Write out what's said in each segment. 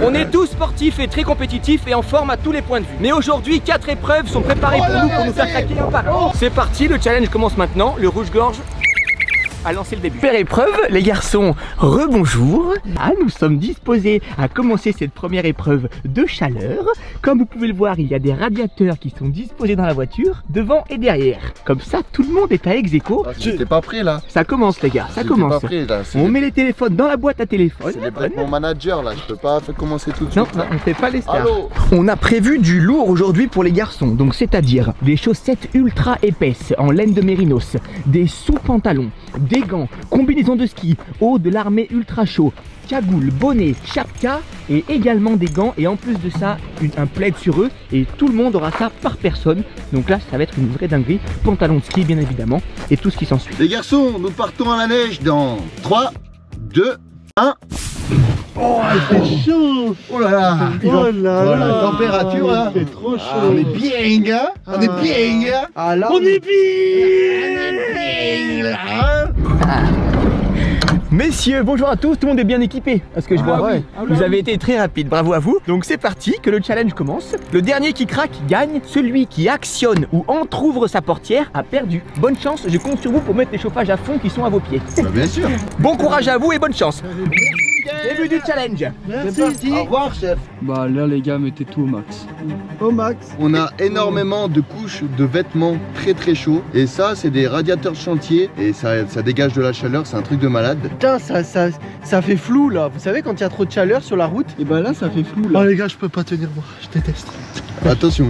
On est tous sportifs et très compétitifs et en forme à tous les points de vue. Mais aujourd'hui, 4 épreuves sont préparées pour nous faire craquer un par un. C'est parti, le challenge commence maintenant. Le rouge-gorge a lancé le début. Première épreuve, les garçons, rebonjour. Ah, nous sommes disposés à commencer cette première épreuve de chaleur. Comme vous pouvez le voir, il y a des radiateurs qui sont disposés dans la voiture, devant et derrière. Comme ça, tout le monde est à ex-aequo. Ah, j'étais pas prêt là. Ça commence les gars, ça commence. Pas prêt, là. On met les téléphones dans la boîte à téléphone. C'est avec mon manager là, je peux pas commencer tout de Non, suite. non, on fait pas les stars. Allô. On a prévu du lourd aujourd'hui pour les garçons, donc c'est-à-dire des chaussettes ultra épaisses en laine de mérinos, des sous-pantalons, des gants, combinaison de ski, haut de l'armée ultra chaud, cagoule, bonnet, chapka et également des gants et en plus de ça un plaid sur eux et tout le monde aura ça par personne. Donc là ça va être une vraie dinguerie, pantalon de ski bien évidemment et tout ce qui s'ensuit. Les garçons, nous partons à la neige dans 3, 2, 1. Oh, il fait chaud. Oh là là. Oh là là. La température là. Il fait trop chaud. On est bien gars. On est bien gars. Ah là, on est bien. Messieurs, bonjour à tous, tout le monde est bien équipé à ce que je vois. ouais. Vous avez été très rapide, bravo à vous. Donc c'est parti, que le challenge commence. Le dernier qui craque gagne. Celui qui actionne ou entrouvre sa portière a perdu. Bonne chance, je compte sur vous pour mettre les chauffages à fond qui sont à vos pieds. Bah, bien sûr. Bon courage à vous et bonne chance. Début du challenge. Merci. Au revoir chef. Bah là les gars, mettez tout au max. Au max. On a énormément de couches de vêtements très chauds et ça c'est des radiateurs de chantier et ça dégage de la chaleur, c'est un truc de malade. Putain, ça fait flou là. Vous savez quand il y a trop de chaleur sur la route? Et bah là ça fait flou Oh là. les gars, je peux pas tenir moi, je déteste. Attention.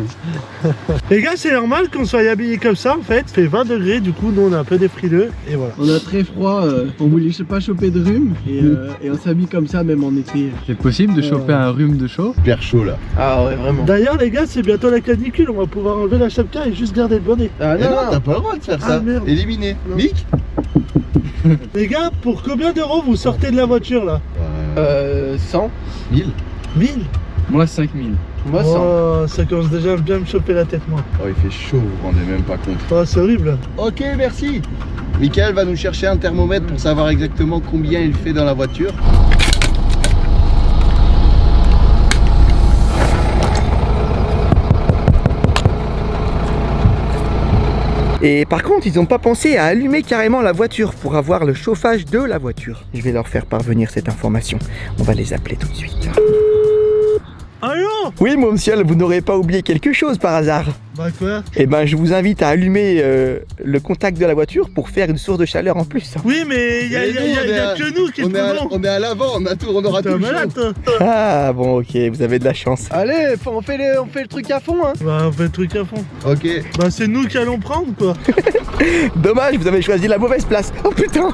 Les gars, c'est normal qu'on soit habillés comme ça en fait. Il fait 20 degrés, du coup nous on est un peu des frileux et voilà. On a très froid, on voulait pas choper de rhume et on s'habille comme ça même en été. C'est possible de choper un rhume de chaud? Hyper chaud là. Ah ouais vraiment. D'ailleurs les gars, c'est bientôt la canicule, on va pouvoir enlever la chapka et juste garder le bonnet. Ah Eh non, t'as pas le droit de faire ça. merde. Éliminé. Non. Mick. Les gars, pour combien d'euros vous sortez de la voiture là? 100. 1000. 1000? Moi 5000. Moi 100. Oh, ça commence déjà à bien me choper la tête moi. Oh il fait chaud, vous vous rendez même pas compte. Oh, c'est horrible. Ok, merci. Michael va nous chercher un thermomètre pour savoir exactement combien il fait dans la voiture. Et par contre, ils n'ont pas pensé à allumer carrément la voiture pour avoir le chauffage de la voiture. Je vais leur faire parvenir cette information. On va les appeler tout de suite. Allô? Oui, mon monsieur, vous n'aurez pas oublié quelque chose par hasard? Bah quoi? Eh ben, je vous invite à allumer le contact de la voiture pour faire une source de chaleur en plus. Oui, mais il y a que nous qui est on est à l'avant, on aura tout T'es le malade show. toi. Ah bon, ok, vous avez de la chance. Allez, on fait le truc à fond hein. Bah on fait le truc à fond. Ok. Bah c'est nous qui allons prendre quoi. Dommage, vous avez choisi la mauvaise place. Oh putain.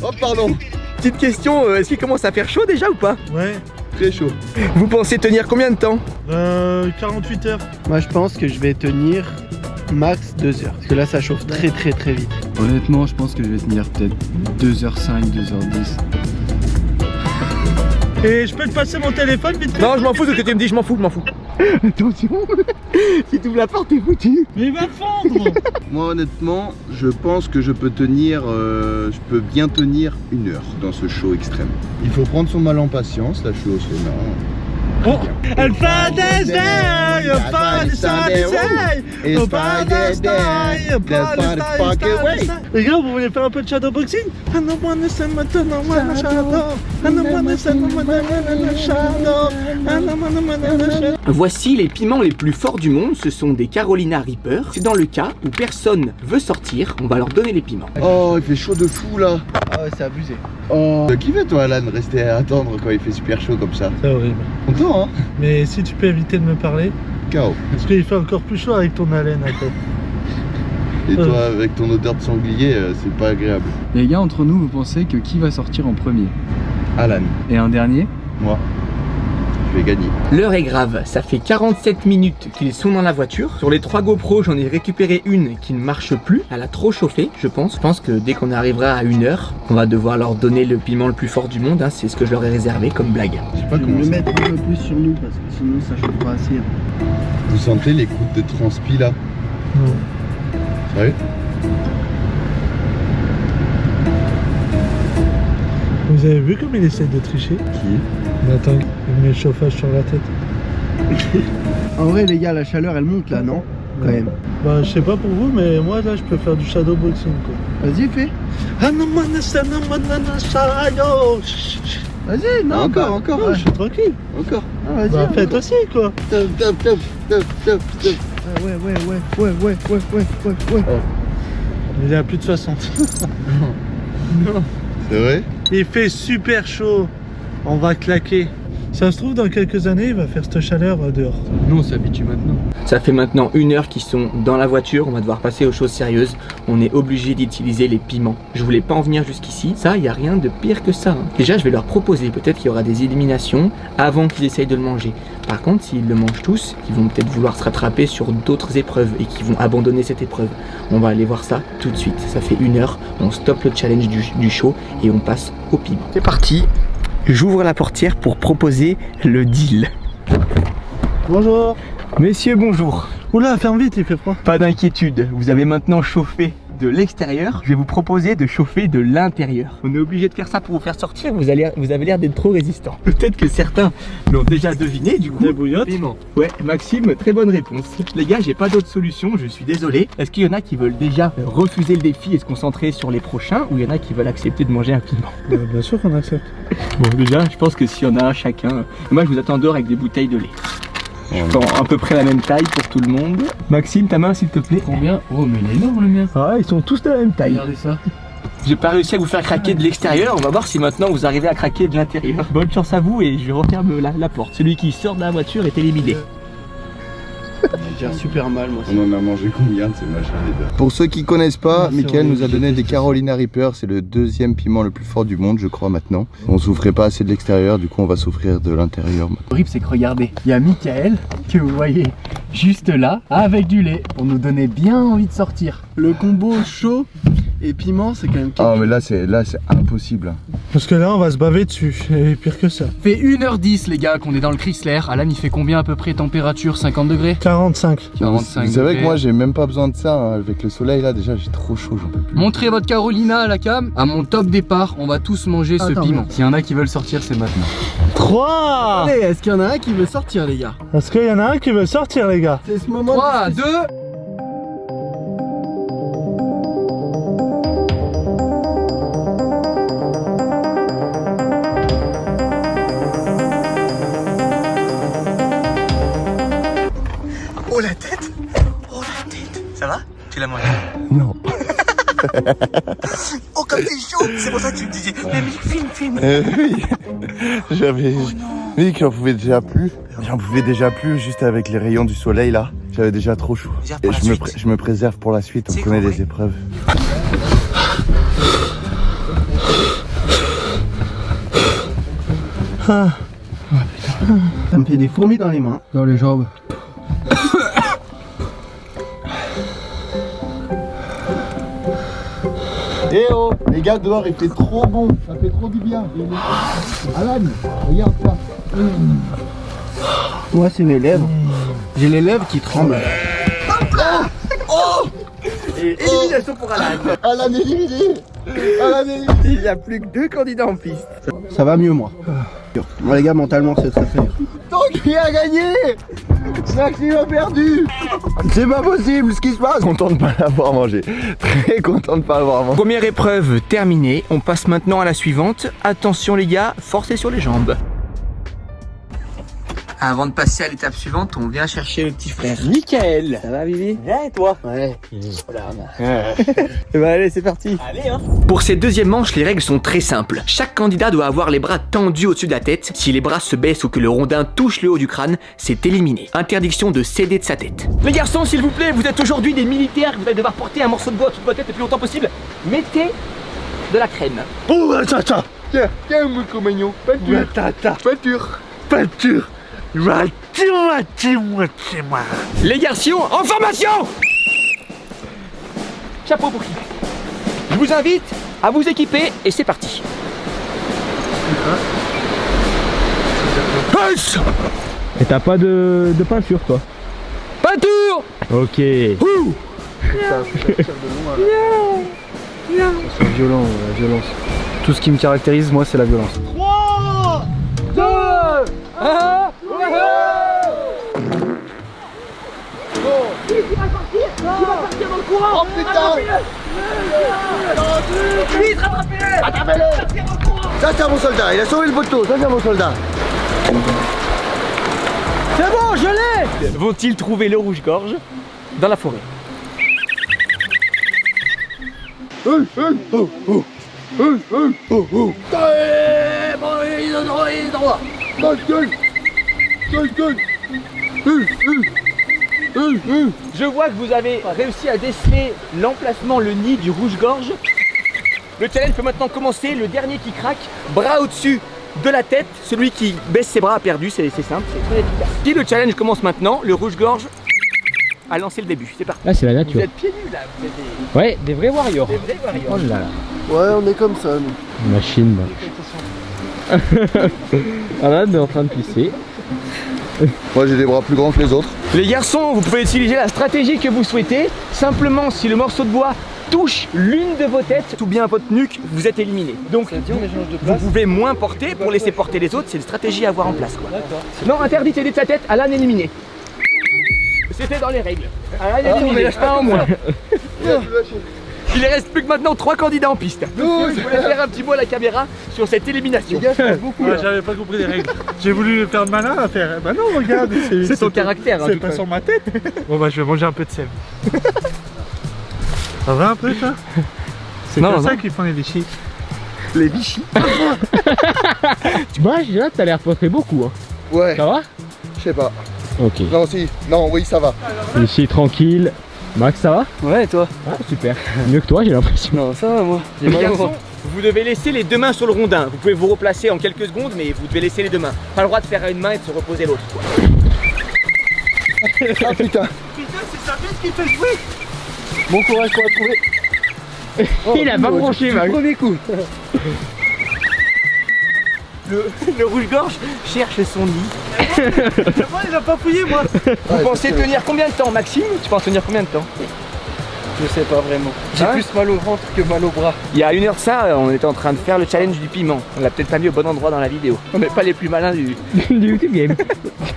Oh pardon. Petite question, est-ce qu'il commence à faire chaud déjà ou pas? Ouais. Très chaud. Vous pensez tenir combien de temps? 48 heures. Moi je pense que je vais tenir max 2 heures. Parce que là ça chauffe très vite. Honnêtement je pense que je vais tenir peut-être 2h05, 2h10. Et je peux te passer mon téléphone vite fait? Non, je m'en fous de ce que tu me dis, je m'en fous. Attention, si tu ouvres la porte, t'es foutu. Mais il va fondre. Moi honnêtement, je pense que je peux tenir, je peux bien tenir 1 heure dans ce chaud extrême. Il faut prendre son mal en patience, là je suis au sauna. Oh. And Friday day, a Friday Sunday, It's Friday day, let's party fucking way. Les gars, vous voulez faire un peu de shadowboxing? I don't wanna send my turn on my shadow. I don't wanna send my shadow. I don't wanna shadow. Voici les piments les plus forts du monde, ce sont des Carolina Reaper. C'est dans le cas où personne veut sortir, on va leur donner les piments. Oh, il fait chaud de fou là. Ah ouais c'est abusé. Oh, qui fait toi Alan, rester à attendre quand il fait super chaud comme ça? C'est horrible. Content hein? Mais si tu peux éviter de me parler, KO. parce qu'il fait encore plus chaud avec ton haleine à tête. Et toi avec ton odeur de sanglier, c'est pas agréable. Les gars entre nous vous pensez que qui va sortir en premier? Alan, Et un dernier? moi, je vais gagner. L'heure est grave, ça fait 47 minutes qu'ils sont dans la voiture. Sur les 3 GoPro, j'en ai récupéré une qui ne marche plus. Elle a trop chauffé, je pense. Je pense que dès qu'on arrivera à 1 heure, on va devoir leur donner le piment le plus fort du monde. Hein. C'est ce que je leur ai réservé comme blague. Je sais pas Je vais comment le ça. mettre un peu plus sur nous parce que sinon ça chauffe pas assez. Vous sentez les gouttes de transpi là? Non. Sérieux? Vous avez vu comme il essaie de tricher? Qui? Mais attends, il met le chauffage sur la tête. En vrai les gars, la chaleur elle monte là, non? Quand même. Bah je sais pas pour vous, mais moi là je peux faire du shadowboxing quoi. Vas-y, fais. Vas-y, non, encore. Non, Ouais. je suis tranquille. Encore. Ah, vas-y. Bah faites aussi quoi. Top, top, top, top, top, top. Ah, ouais. Il est à plus de 60. C'est vrai? Il fait super chaud. On va claquer. Ça se trouve dans quelques années il va faire cette chaleur dehors. Nous on s'habitue maintenant. Ça fait maintenant 1 heure qu'ils sont dans la voiture, on va devoir passer aux choses sérieuses. On est obligé d'utiliser les piments. Je voulais pas en venir jusqu'ici, ça il n'y a rien de pire que ça. Déjà je vais leur proposer, peut-être qu'il y aura des éliminations avant qu'ils essayent de le manger. Par contre s'ils le mangent tous, ils vont peut-être vouloir se rattraper sur d'autres épreuves et qu'ils vont abandonner cette épreuve. On va aller voir ça tout de suite. Ça fait 1 heure, on stoppe le challenge du show et on passe au piment. C'est parti, j'ouvre la portière pour proposer le deal. Bonjour. Messieurs, bonjour. Oula, ferme vite, il fait froid. Pas d'inquiétude, vous avez maintenant chauffé de l'extérieur. Je vais vous proposer de chauffer de l'intérieur. On est obligé de faire ça pour vous faire sortir, vous avez l'air d'être trop résistant. Peut-être que certains l'ont déjà deviné du coup. Des bouillottes. Piment. Ouais, Maxime, très bonne réponse. Les gars, j'ai pas d'autre solution, je suis désolé. Est-ce qu'il y en a qui veulent déjà refuser le défi et se concentrer sur les prochains, ou il y en a qui veulent accepter de manger un piment? Bien sûr qu'on accepte. Bon, déjà, je pense que s'il y en a un chacun, moi je vous attends dehors avec des bouteilles de lait. Je prends à peu près la même taille pour tout le monde. Maxime, ta main s'il te plaît. Combien? Oh mais il est énorme le mien. Ah, ils sont tous de la même taille. Regardez ça. J'ai pas réussi à vous faire craquer de l'extérieur, on va voir si maintenant vous arrivez à craquer de l'intérieur. Bonne chance à vous et je referme la porte. Celui qui sort de la voiture est éliminé. J'ai déjà super mal moi. On en a mangé combien de ces machins les gars? Pour ceux qui connaissent pas, Mickaël nous a donné des Carolina Reaper, c'est le 2e piment le plus fort du monde je crois maintenant. On souffrait pas assez de l'extérieur, du coup on va souffrir de l'intérieur. Horrible c'est que regardez, il y a Mickaël que vous voyez juste là avec du lait pour nous donner bien envie de sortir. Le combo chaud et piment c'est quand même quelque Ah chose. mais là c'est impossible. Parce que là on va se baver dessus, et pire que ça. Fait 1h10 les gars qu'on est dans le Chrysler. Alan il fait combien à peu près température? 50 degrés? 45. 45 Vous savez degrés. que moi j'ai même pas besoin de ça, hein. Avec le soleil là déjà j'ai trop chaud, j'en peux plus. Montrez votre Carolina à la cam. À mon top départ, on va tous manger ce Attends, piment. S'il y en a qui veulent sortir, c'est maintenant. 3. Allez, est-ce qu'il y en a un qui veut sortir les gars? Est-ce qu'il y en a un qui veut sortir les gars? C'est ce moment. 3, 2. Oh la tête! Oh la tête! Ça va? Tu l'as mangé? Non. Oh comme t'es chaud! C'est pour ça que tu me disais, mais filme! Oui, j'avais oui que j'en pouvais déjà plus. J'en pouvais déjà plus juste avec les rayons du soleil là. J'avais déjà trop chaud. Et je me préserve pour la suite, on connaît les épreuves. Ah. Ça me fait des fourmis dans les mains. Dans les jambes. Eh oh, les gars dehors il fait trop bon, ça fait trop du bien. Alan, regarde ça. Moi c'est mes lèvres. J'ai les lèvres qui tremblent. Et élimination pour Alan! Alan éliminé. Alan éliminé. Il n'y a plus que 2 candidats en piste. Ça va mieux moi. Moi les gars mentalement c'est très dur. Donc qui a gagné? Maxime a perdu. C'est pas possible ce qui se passe. Content de pas l'avoir mangé. Très content de pas l'avoir mangé. Première épreuve terminée, on passe maintenant à la suivante. Attention les gars, forcez sur les jambes. Avant de passer à l'étape suivante, on vient chercher le petit frère. Mickaël. Ça va Bibi? Bien et toi? Ouais. Bah allez, c'est parti. Allez hein. Pour cette deuxième manche, les règles sont très simples. Chaque candidat doit avoir les bras tendus au-dessus de la tête. Si les bras se baissent ou que le rondin touche le haut du crâne, c'est éliminé. Interdiction de céder de sa tête. Les garçons, s'il vous plaît, vous êtes aujourd'hui des militaires, vous allez devoir porter un morceau de bois au-dessus de votre tête le plus longtemps possible. Mettez de la crème. Oh attends. Tiens, mon compagnon. Peinture. Peinture. Les garçons, en formation! Chapeau pour qui? Je vous invite à vous équiper et c'est parti. Et t'as pas de peinture toi? Peinture! Ok. C'est violent, la violence. Tout ce qui me caractérise moi c'est la violence. 3, 2, courant. Oh putain. Vite, rattrapez-le. Attrapez-le. Ça c'est un bon soldat, il a sauvé le poteau, ça c'est un bon soldat. C'est bon, je l'ai. Vont-ils trouver le rouge-gorge dans la forêt? Je vois que vous avez réussi à déceler l'emplacement, le nid du rouge-gorge. Le challenge peut maintenant commencer. Le dernier qui craque, bras au-dessus de la tête. Celui qui baisse ses bras a perdu, c'est simple, c'est très efficace. Si le challenge commence maintenant, le rouge-gorge a lancé le début. C'est parti. Là, c'est la Vous nature. êtes pieds nus là, vous êtes Ouais, des vrais warriors. des vrais warriors. Oh là là. Ouais, on est comme ça nous. Machine. Arad est en train de pisser. Moi j'ai des bras plus grands que les autres. Les garçons, vous pouvez utiliser la stratégie que vous souhaitez. Simplement, si le morceau de bois touche l'une de vos têtes, ou bien votre nuque, vous êtes éliminé. Donc, vous pouvez moins porter pour laisser porter les autres. C'est une stratégie à avoir en place, quoi. Non, interdit d'aider de sa tête, Alan éliminé. C'était dans les règles. Alan éliminé, un en moins. Il ne reste plus que maintenant 3 candidats en piste. Je voulais faire un petit mot à la caméra sur cette élimination. J'avais pas compris les règles. J'ai voulu faire le malin à faire. Bah non, regarde. C'est ton caractère. C'est pas sur ma tête. Bon bah je vais manger un peu de sève. Ça va un peu toi? C'est Non, comme non. ça qu'ils font les bichis. Les bichis. Moi, là, t'as l'air pas très beaucoup. Hein. Ouais, Ça va? je sais pas. Ok. Non si, non oui ça va. Ici, tranquille. Max, ça va? Ouais, toi. Ah, super. Mieux que toi, j'ai l'impression. Non, ça va, moi. Les garçons, vous devez laisser les deux mains sur le rondin. Vous pouvez vous replacer en quelques secondes, mais vous devez laisser les deux mains. Pas le droit de faire à une main et de se reposer l'autre. Ah putain. Putain, c'est sa bête qui fait jouer. Bon courage pour la trouver. Il a pas branché, Max. Premier coup. Le rouge-gorge cherche son nid. Moi il a pas fouillé moi. Vous pensez tenir combien de temps, Maxime? Tu penses tenir combien de temps? Je sais pas vraiment. J'ai Hein plus mal au ventre que mal au bras. Il y a 1 heure de ça, on était en train de faire le challenge du piment. On l'a peut-être pas mis au bon endroit dans la vidéo. On n'est pas les plus malins du... Du YouTube Game.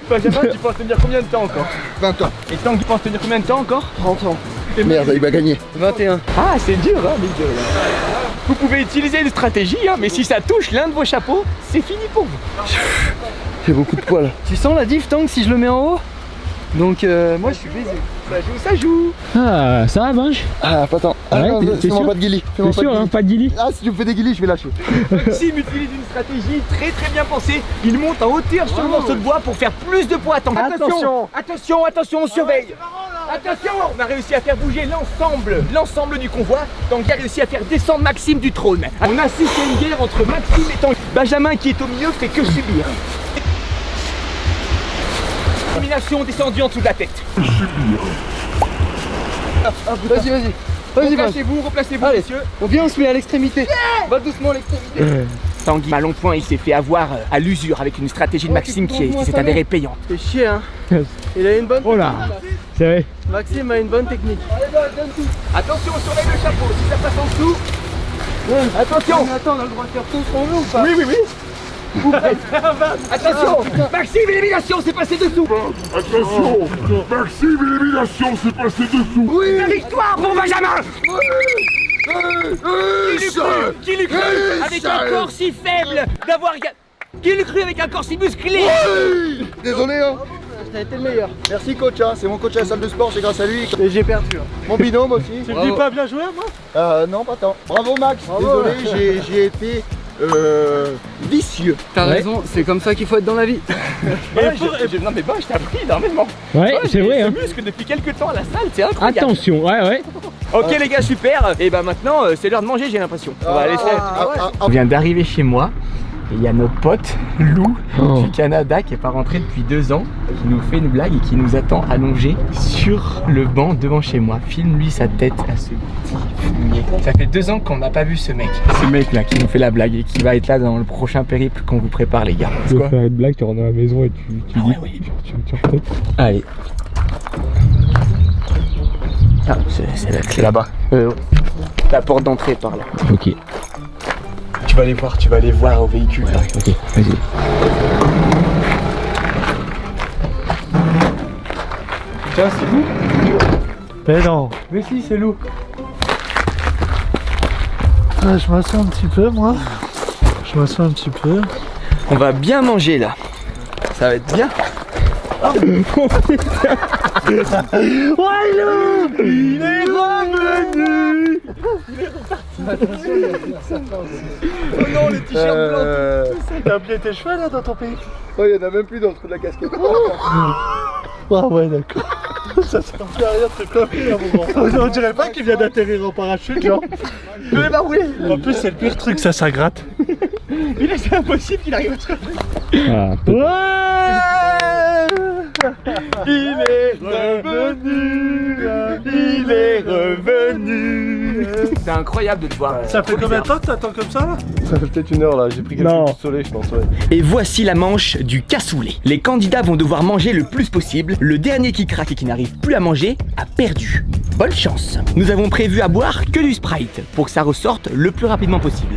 Benjamin, tu penses tenir combien de temps encore? 20 ans. Et Tanguy, tu penses tenir combien de temps encore? 30 ans. Merde, il va gagner. 21. Ah, c'est dur, hein, les deux, là. Vous pouvez utiliser une stratégie, hein, mais si ça touche l'un de vos chapeaux, c'est fini pour vous. J'ai beaucoup de poils. Tu sens la diff Tank si je le mets en haut? Donc moi je suis baisé. Ça joue. Ah, ça va, Benj? Ah, pas tant. Ouais, Ah, t'es fais-moi sûr? pas de guilly. T'es sûr, hein? Pas de guilly? Ah, si tu me fais des guillis, je vais lâcher. Maxime utilise une stratégie très bien pensée. Il monte en hauteur sur le morceau de bois pour faire plus de poids. Attention, on surveille. Attention, on a réussi à faire bouger l'ensemble du convoi. Tanguy a réussi à faire descendre Maxime du trône. On assiste à une guerre entre Maxime et Tanguy. Benjamin qui est au milieu fait que subir. Élimination descendue en dessous de la tête. Vas-y, vas-y. Vas-y, vas-y. Replacez-vous, Allez. messieurs. On vient, on se met à l'extrémité. Va doucement à l'extrémité. Tanguy, à long point, il s'est fait avoir à l'usure avec une stratégie de Maxime qui s'est avérée payante. C'est chier, hein. Il a une bonne. Oh là. C'est vrai. Maxime a une bonne technique. Attention, on surveille le chapeau, si ça passe en dessous. Attention. Mais attends, on a le droit de faire tout ce qu'on veut ou pas? Oui. Attention, Maxime, élimination, c'est passé dessous. Attention, Maxime, élimination, c'est passé dessous. Oui, la victoire pour Benjamin. Qui l'eût cru avec un corps si faible d'avoir... Qui l'eût cru avec un corps si musclé? Désolé, hein. T'as été le meilleur. Merci coach, hein. C'est mon coach à la salle de sport, c'est grâce à lui. Et j'ai perdu. Mon binôme aussi. Tu me dis pas bien joué moi? Non, pas tant. Bravo Max. Bravo. Désolé, j'ai été vicieux. T'as raison, c'est comme ça qu'il faut être dans la vie. Non mais bon, je t'ai appris énormément. Ouais, c'est vrai, hein. Je muscle depuis quelques temps à la salle, c'est incroyable. Attention, ouais. Ok les gars, super. Et bah maintenant, c'est l'heure de manger, j'ai l'impression. On va aller se faire. Ah, On vient d'arriver chez moi et il y a notre pote Lou du Canada qui est pas rentré depuis 2 ans, qui nous fait une blague et qui nous attend allongé sur le banc devant chez moi. Filme-lui sa tête à ce petit fumier. Ça fait 2 ans qu'on n'a pas vu ce mec là qui nous fait la blague et qui va être là dans le prochain périple qu'on vous prépare les gars. Tu veux faire une blague, tu rentres dans la maison et tu dis. oui. Tu retournes. Allez. Ah, c'est là-bas. La porte d'entrée par là. Ok, Tu vas aller voir au véhicule. Là. ok, vas-y. Tiens, c'est vous? Mais non. Mais si, c'est loup. Ah, je m'assois un petit peu, moi. Je m'assois un petit peu. On va bien manger là. Ça va être bien. Walou, il est revenu. Oh non, le t-shirt blanc. T'as appelé tes cheveux là dans ton pays? Oh, il y en a même plus dans le trou de la casquette. Ah ouais, d'accord. Ça sert plus à rien de se coller à un moment. On dirait pas qu'il vient d'atterrir en parachute, genre. Je vais m'avouer. En plus, c'est le pire truc, ça gratte. C'est impossible qu'il arrive à se relever. Ah, Ouais. Il est revenu. Il est revenu. C'est incroyable de te voir. Ça fait combien de temps que t'attends comme ça là? Ça fait peut-être une heure là, j'ai pris quelques Non. coups de soleil, je pense. Ouais. Et voici la manche du cassoulet. Les candidats vont devoir manger le plus possible. Le dernier qui craque et qui n'arrive plus à manger a perdu. Bonne chance. Nous avons prévu à boire que du Sprite pour que ça ressorte le plus rapidement possible.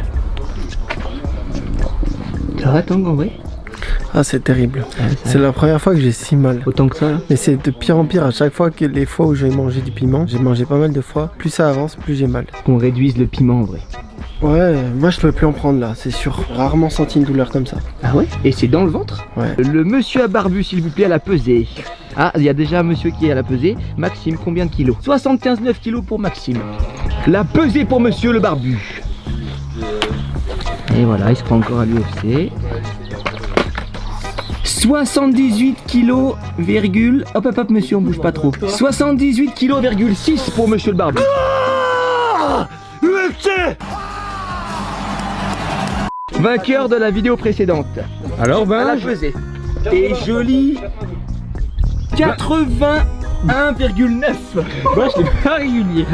Ça va Tanguy en vrai? Ah, c'est terrible. C'est la première fois que j'ai si mal. Autant que ça là. Mais c'est de pire en pire. À chaque fois que les fois où j'ai mangé du piment, j'ai mangé pas mal de fois. Plus ça avance, plus j'ai mal. Qu'on réduise le piment en vrai. Ouais, moi je peux plus en prendre là, c'est sûr. Rarement senti une douleur comme ça. Ah ouais? Et c'est dans le ventre? Ouais. Le monsieur à barbu s'il vous plaît à la pesée. Ah, il y a déjà un monsieur qui est à la pesée. Maxime, combien de kilos? 75,9 kilos pour Maxime. La pesée pour monsieur le barbu. Et voilà, il se prend encore à l'UFC. 78 kilos, virgule... Hop hop hop monsieur, on bouge pas trop. 78 kilos, virgule 6 pour monsieur le barbu. Vainqueur de la vidéo précédente. alors À la ben, pesée. Et joli 81,9. moi je l'ai pas régulier.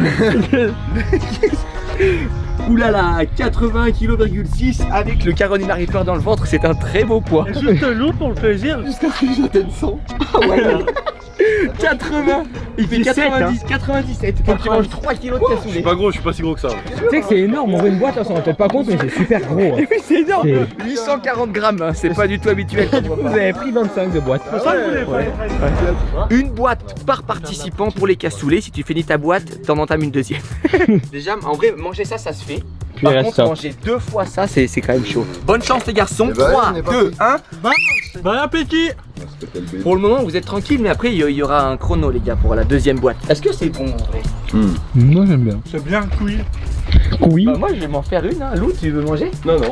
Oulala, 80 kg,6 kg avec le Carolina Reaper dans le ventre, c'est un très beau poids. Juste loup pour le plaisir. Jusqu'à ce que j'atteigne 100. Ah ouais. 80. Il fait 90, 97. Quand tu manges 3 kg de cassoulet. Pas gros, je suis pas si gros que ça. Tu sais que c'est énorme, on voit une boîte, on s'en rend peut-être pas compte, mais c'est super gros. Hein. Oui, c'est énorme. C'est- 840 grammes, hein, c'est pas du tout habituel. Quand tu vois Vous pas. avez pris 25 de boîte. Une boîte par participant pour les cassoulets. Si tu finis ta boîte, t'en entames une deuxième. Déjà, en vrai, manger ça, ça se fait. Puis Par il reste contre, ça. manger 2 fois ça, c'est quand même chaud. Bonne chance les garçons. Eh ben, 3, on est 2, 1. Bon appétit. Pour le moment, vous êtes tranquille, mais après, il y aura un chrono, les gars, pour la deuxième boîte. Est-ce que c'est bon en vrai? Moi j'aime bien. C'est bien cuit. Oui. Bah, moi, je vais m'en faire une. Hein. Lou, tu veux manger? Non, non.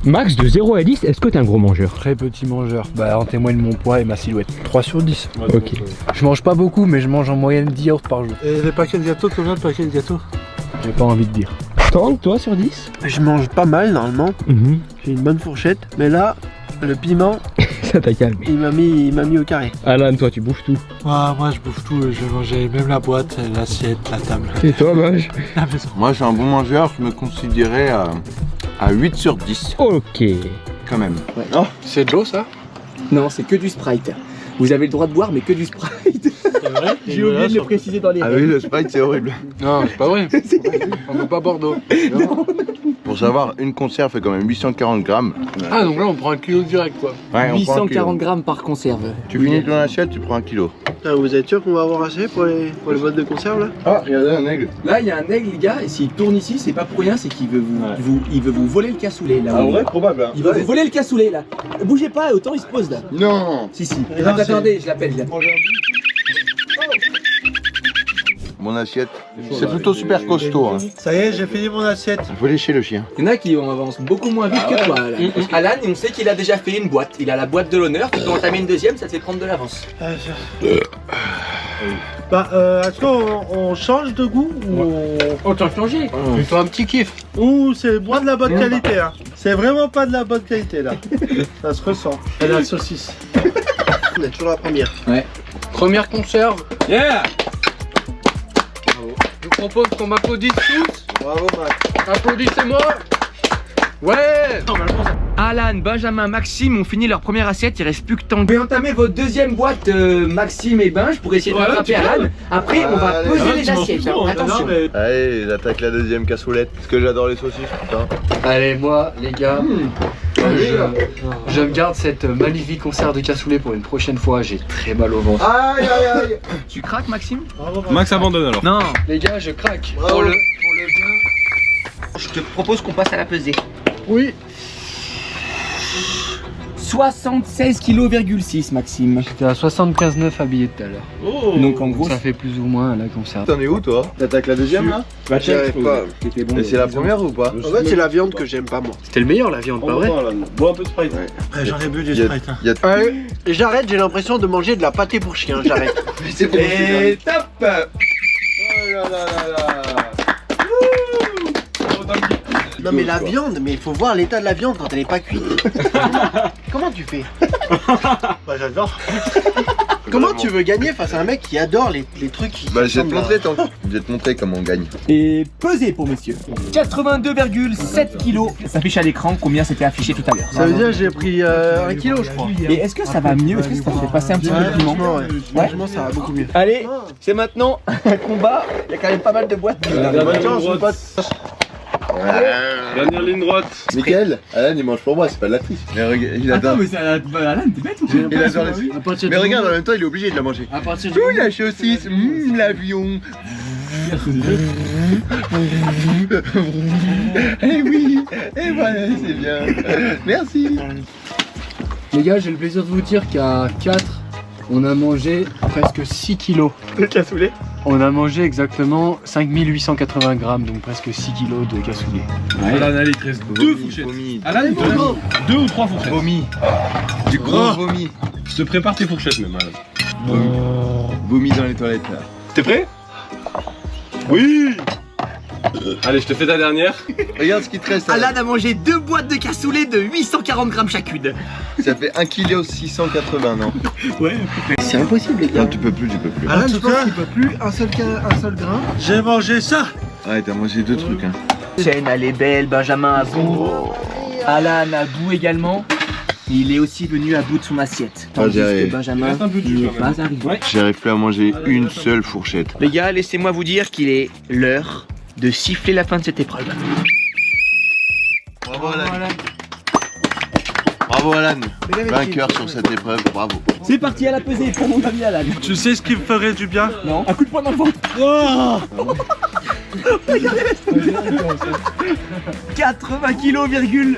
Max, de 0 à 10, est-ce que t'es un gros mangeur? Très petit mangeur. Bah, en témoigne mon poids et ma silhouette. 3 sur 10. Ok. Je mange pas beaucoup, mais je mange en moyenne 10 yaourts par jour. Et les paquets de gâteaux, combien de paquets de gâteaux? J'ai pas envie de dire. Tank, toi sur 10? Je mange pas mal normalement. J'ai une bonne fourchette. Mais là, le piment, Ça t'a calmé. il m'a mis au carré. Alan, toi tu bouffes tout. Ah, moi je bouffe tout, je vais manger même la boîte, l'assiette, la table. Et toi, Mage? La maison. Moi, je suis un bon mangeur, je me considérais à 8 sur 10, Ok. quand même. C'est de l'eau ça? Non, c'est que du Sprite. Vous avez le droit de boire, mais que du Sprite. J'ai oublié de le préciser dans les Ah règles. oui, le Sprite, c'est horrible. Non, c'est pas vrai. On veut pas Bordeaux. Pour savoir, une conserve fait quand même 840 grammes. Ah, donc là on prend un kilo direct quoi. Ouais, on prend un 840 kilo. grammes par conserve. Tu finis ton assiette, tu prends un kilo. Vous êtes sûr qu'on va avoir assez pour les boîtes de conserve là? Ah, regardez un aigle. Là, il y a un aigle, les gars, et s'il tourne ici, c'est pas pour rien, c'est qu'il veut il veut vous voler le cassoulet là. probable. Hein. Il va vous voler le cassoulet là. Bougez pas, autant il se pose là. Non. Si, si. là, Attendez, je l'appelle. Mon assiette, c'est plutôt super costaud. Hein. Ça y est, j'ai fini mon assiette. Il faut lécher le chien. Il y en a qui avancent beaucoup moins vite que toi, Alan. Alan, on sait qu'il a déjà fait une boîte. Il a la boîte de l'honneur. Tu peux entamer une deuxième, ça te fait prendre de l'avance. Est-ce qu'on change de goût ou Autant changer. Plutôt un petit kiff. Ou c'est moins de la bonne qualité hein. C'est vraiment pas de la bonne qualité là. Ça se ressent. Et la saucisse. On est toujours la première. Ouais. Première conserve. Yeah. Je vous propose qu'on m'applaudisse tous. Bravo, Max. Applaudissez-moi. Ouais. Alan, Benjamin, Maxime ont fini leur première assiette, il reste plus que Tanguy. Vous pouvez entamer votre deuxième boîte, Maxime et Benj, pour essayer de rattraper Alan. Après, on va Allez, peser allez, les assiettes. Alors, attention. Allez, j'attaque la deuxième cassolette. Parce que j'adore les saucisses, putain. Allez, moi, les gars. Je me garde cette magnifique concert de cassoulet pour une prochaine fois, j'ai très mal au ventre. Aïe aïe aïe. Tu craques, Maxime? Max abandonne alors. Non. Les gars, je craque. Bravo. Pour le bien. Je te propose qu'on passe à la pesée. Oui. 76,6 kg, Maxime. J'étais à 75,9 habillé tout à l'heure. Oh. Donc en gros, Ça fait plus ou moins la concert. T'en es où toi? T'attaques la deuxième là? Bah, J'y arrive pas. c'était bon. Et c'est la première ou pas? En fait, c'est la viande que j'aime pas moi. C'était le meilleur la viande, pas vrai? Bois un peu de Sprite. J'en ai bu du Il y a- Sprite. il y a- Ouais, et j'arrête, j'ai l'impression de manger de la pâté pour chien, j'arrête. C'est bon. Et top. Oh là là là là. Non mais la viande, mais il faut voir l'état de la viande quand elle est pas cuite. Comment tu fais? Bah, j'adore. Comment tu veux gagner face à un mec qui adore les trucs qui Bah je vais te ressemblent à- montrer je vais te montrer comment on gagne. Et pesé pour monsieur. 82,7 kg. Ça s'affiche à l'écran combien c'était affiché tout à l'heure. Ça veut dire que j'ai pris 1 kilo je crois. Et est-ce que ça va mieux? Est-ce que ça fait passer un petit peu de piment? Franchement, ouais. Franchement, ça va beaucoup mieux. Allez, c'est maintenant un combat. Il y a quand même pas mal de boîtes. Bonne chance, mon pote. Dernière ligne droite. Mickaël, Alan il mange pour moi, c'est pas de la triche. Mais regarde, il adore. mais c'est Alan, t'es bête ou quoi? Il adore les... Mais regarde, en même temps il est obligé de la manger. À partir Tout la saucisse, l'avion. Eh oui, et voilà, c'est bien. Merci. Les gars, j'ai le plaisir de vous dire qu'à 4, on a mangé presque 6 kilos. De cassoulet. On a mangé exactement 5880 grammes, donc presque 6 kilos de cassoulet. Alan, allez, il te reste 2 fourchettes. Alan, il te reste 2 ou 3 fourchettes. Vomi. Du gros vomi. Je te prépare tes fourchettes même, Alan. Vomi dans les toilettes là. T'es prêt? Oui. Allez, je te fais ta dernière. Regarde ce qui te reste. Alan a mangé 2 boîtes de cassoulet de 840 grammes chacune. Ça fait 1,680 kg, non? C'est impossible les Non, gars. tu peux plus, tu peux plus. Alan, En je tout pense cas- qu'il peut plus un seul grain. J'ai mangé ça. Ouais, t'as mangé 2 trucs, hein. Chaîne, elle est belle, Benjamin à bout. Alan à bout également. Il est aussi venu à bout de son assiette. Tandis j'arrive. que Benjamin Il reste un peu de jus, n'y est quand même. pas arrivé. Ouais. J'arrive plus à manger une seule fourchette. Les gars, laissez-moi vous dire qu'il est l'heure de siffler la fin de cette épreuve. Bravo Alan. Bravo Alan. Vainqueur sur cette épreuve, bravo. C'est parti à la pesée pour mon ami Alan. Tu sais ce qui me ferait du bien? Non, un coup de poing dans le ventre. Oh. Regardez l'estomac. 80 kg,2.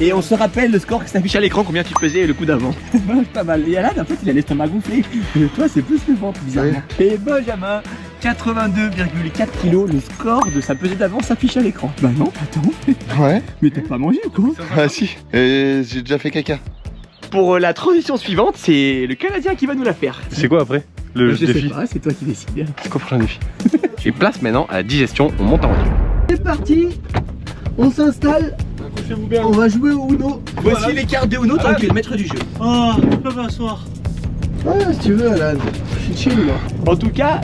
Et on se rappelle le score qui s'affiche à l'écran, combien tu pesais le coup d'avant. Pas mal. Et Alan, en fait, il a l'estomac gonflé. Et toi, c'est plus le ventre, bizarrement. Et Benjamin, 82,4 kg, le score de sa pesée d'avant s'affiche à l'écran. Bah non, attends. Ouais. Mais t'as pas mangé ou quoi? Ah si. Et j'ai déjà fait caca. Pour la transition suivante, c'est le Canadien qui va nous la faire. C'est quoi après? Le Je sais pas, c'est toi qui décides. C'est quoi le prochain défi? Et place maintenant à la digestion, on monte en voiture. C'est parti. On s'installe. On va jouer au Uno. Voici les cartes de Uno, tant que le maître du jeu. Oh, je peux m'asseoir. Ouais, si tu veux, Alan. Je suis chill, moi. En tout cas,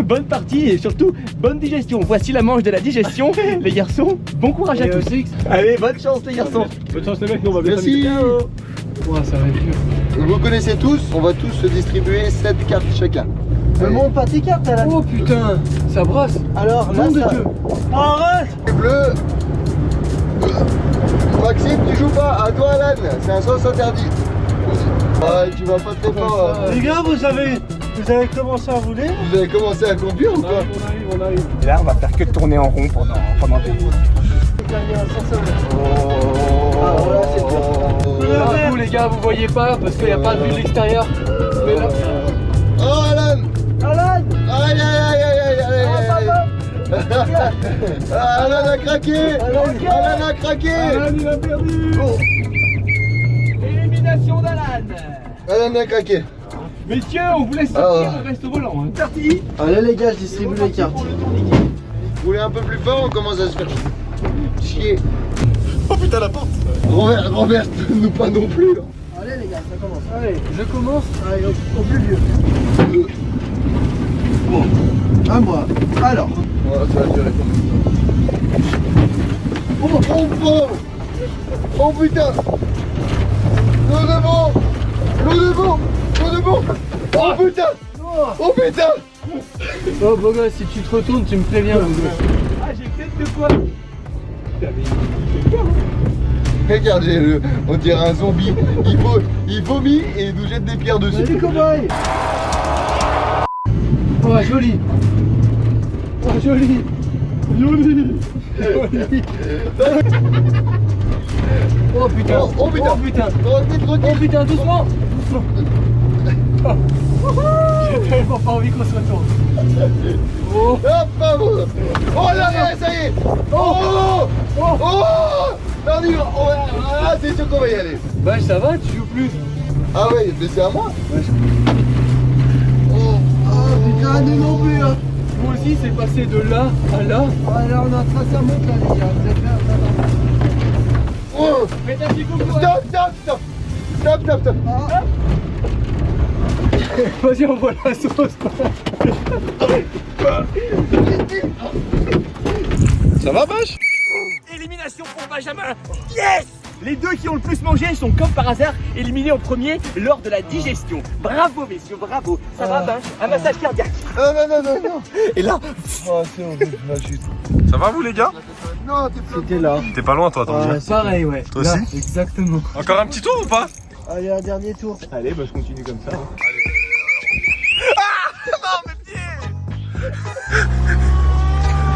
bonne partie et surtout bonne digestion. Voici la manche de la digestion, les garçons. Bon courage à tous. Allez, bonne chance les garçons. Bonne chance les mecs, nous on va bien Merci. Ouais, ça va être dur. Vous connaissez tous, on va tous se distribuer 7 cartes chacun. Me montre pas tes cartes, Alan. Oh putain, ça brasse. Alors, là, Nom de ça... Dieu. Les bleus. Maxime, tu joues pas. À toi Alan, c'est un sens interdit. Ouais, tu vas pas très fort. Les gars, vous avez commencé à rouler? Vous avez commencé à conduire ou quoi? On arrive. Et là, on va faire que de tourner en rond pendant des minutes. Ah, voilà, c'est bien. Alors vous les gars, vous voyez pas parce qu'il n'y a pas de vue de l'extérieur. Mais là, Oh Alan. Alan. Aïe aïe aïe aïe aïe aïe aïe. Alan a craqué. Alan a craqué. Il a perdu. Élimination d'Alan. Alan a craqué. Messieurs, on vous laisse sortir, Ah. on reste au volant. Hein. Parti. Allez, les gars, je distribue les cartes. Vous voulez un peu plus fort, on commence à se faire chier. Oh putain la porte. Robert, nous pas non plus. Là. Allez, les gars, ça commence. Allez, je commence. Allez, au plus vieux. Bon, à moi. Alors. Oh, ça va durer combien de temps? Oh putain. L'eau de bon. Oh putain. Oh putain. oh beau gosse, si tu te retournes, tu me préviens beau gosse. Ah, j'ai peut-être de quoi. Regardez, on dirait un zombie. Il vomit et il nous jette des pierres dessus. Allez, cow-boy. Oh, joli. Oh, joli. Joli. Joli. Oh putain. Oh putain. Oh putain. Tranquille, Oh tranquille. putain, doucement. J'ai tellement pas envie qu'on se retourne. Oh. Hop, bravo. Oh là là, ça y est. Oh. Oh. Non, on y va. Oh, ah, c'est sûr qu'on va y aller. Bah ça va, tu joues plus. Ah ouais, mais c'est à moi. Putain, nous non plus hein. Moi aussi c'est passé de là à là. Ah là on a tracé un monte là les gars, vous êtes là. Oh. Faites un petit coucou. Stop. Vas-y, on voit la sauce. Ça va, Bâche? Élimination pour Benjamin. Yes! Les deux qui ont le plus mangé sont comme par hasard éliminés en premier lors de la digestion. Bravo messieurs, bravo. Ça va Benj? Un massage cardiaque. Non. Et là, Oh, c'est horrible, la chute. Ça va vous les gars? Non, t'es pas. C'était là. T'es pas loin toi, Tanguy. Ouais, pareil, ouais. Toi Là, aussi exactement. Encore un petit tour ou pas? Allez, un dernier tour. Allez, bah je continue comme ça.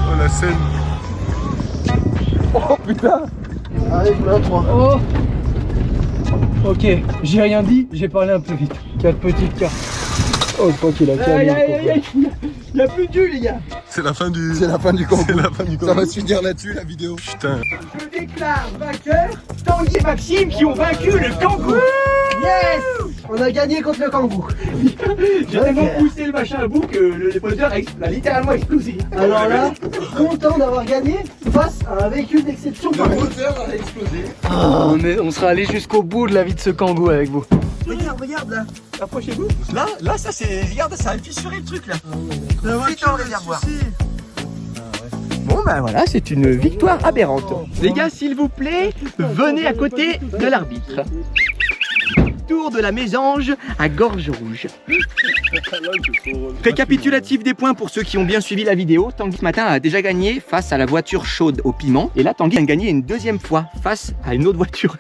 Oh la scène. Oh putain. Allez, je mets un 3. Oh. Ok, j'ai rien dit, j'ai parlé un peu vite. 4 petites cartes. Oh, tranquille, il y a plus de jus, les gars. C'est la fin du... C'est la fin du C'est concours. la fin du Ça concours. va se finir là-dessus la vidéo. Putain. je déclare vainqueur Tanguy et Maxime qui ont vaincu le kangourou. Yes. On a gagné contre le kangourou. J'ai tellement poussé le machin à bout que le moteur a littéralement explosé. Alors là, content d'avoir gagné face à un véhicule d'exception. Le moteur a explosé. On sera allé jusqu'au bout de la vie de ce kangourou avec vous. Regarde là, approchez-vous. Là ça c'est, regarde, ça a fissuré le truc là. Vite dans le réservoir. Bon ben voilà, c'est une victoire aberrante. Les gars, s'il vous plaît, venez à côté de l'arbitre. Tour de la mésange à gorge rouge. Récapitulatif des points pour ceux qui ont bien suivi la vidéo. Tanguy ce matin a déjà gagné face à la voiture chaude au piment. Et là, Tanguy a gagné une deuxième fois face à une autre voiture.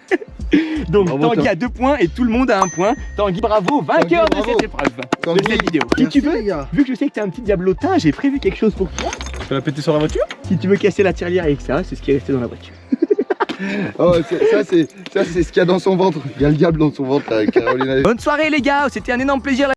Donc Bravo, Tanguy a 2 points et tout le monde a 1 point. Tanguy, bravo, vainqueur Tanguy, de bravo. cette épreuve, Tanguy, de cette vidéo. Si tu veux, vu que je sais que t'es un petit diablotin, j'ai prévu quelque chose pour toi. Tu vas péter sur la voiture? Si tu veux casser la tirelire avec ça, c'est ce qui est resté dans la voiture. Oh, ça c'est ce qu'il y a dans son ventre. Il y a le diable dans son ventre avec Carolina. Bonne soirée les gars, c'était un énorme plaisir.